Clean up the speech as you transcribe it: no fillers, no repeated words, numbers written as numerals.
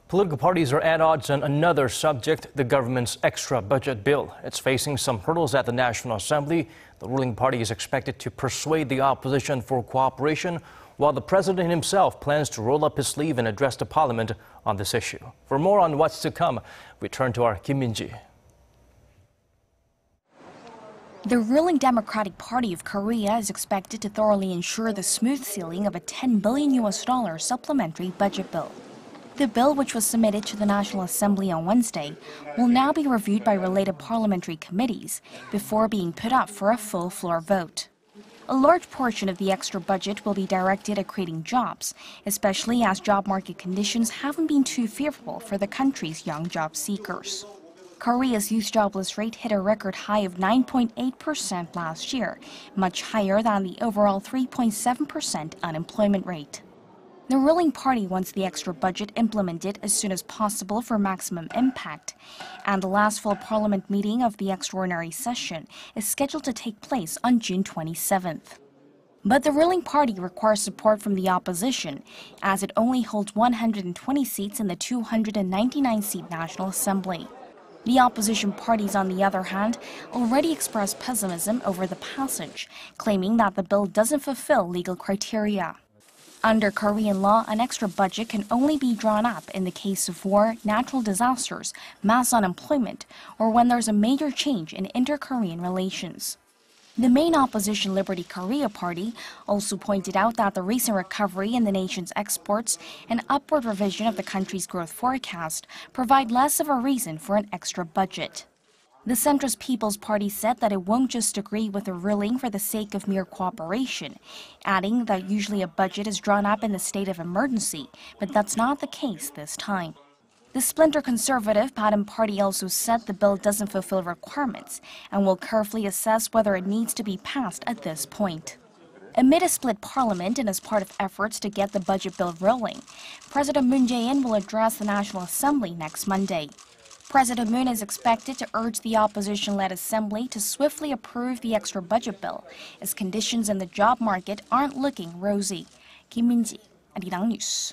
Political parties are at odds on another subject, the government's extra budget bill. It's facing some hurdles at the National Assembly. The ruling party is expected to persuade the opposition for cooperation, while the president himself plans to roll up his sleeve and address the parliament on this issue. For more on what's to come, we turn to our Kim Min-ji. The ruling Democratic Party of Korea is expected to thoroughly ensure the smooth sailing of a $10 billion supplementary budget bill. The bill, which was submitted to the National Assembly on Wednesday, will now be reviewed by related parliamentary committees before being put up for a full floor vote. A large portion of the extra budget will be directed at creating jobs, especially as job market conditions haven't been too favorable for the country's young job seekers. Korea's youth jobless rate hit a record high of 9.8% last year, much higher than the overall 3.7% unemployment rate. The ruling party wants the extra budget implemented as soon as possible for maximum impact, and the last full parliament meeting of the extraordinary session is scheduled to take place on June 27th. But the ruling party requires support from the opposition, as it only holds 120 seats in the 299-seat National Assembly. The opposition parties, on the other hand, already expressed pessimism over the passage, claiming that the bill doesn't fulfill legal criteria. Under Korean law, an extra budget can only be drawn up in the case of war, natural disasters, mass unemployment, or when there's a major change in inter-Korean relations. The main opposition Liberty Korea party also pointed out that the recent recovery in the nation's exports and upward revision of the country's growth forecast provide less of a reason for an extra budget. The centrist People's Party said that it won't just agree with the ruling for the sake of mere cooperation, adding that usually a budget is drawn up in the state of emergency, but that's not the case this time. The splinter conservative Padam Party also said the bill doesn't fulfill requirements and will carefully assess whether it needs to be passed at this point. Amid a split parliament and as part of efforts to get the budget bill rolling, President Moon Jae-in will address the National Assembly next Monday. President Moon is expected to urge the opposition-led assembly to swiftly approve the extra budget bill, as conditions in the job market aren't looking rosy. Kim Min-ji, Arirang News.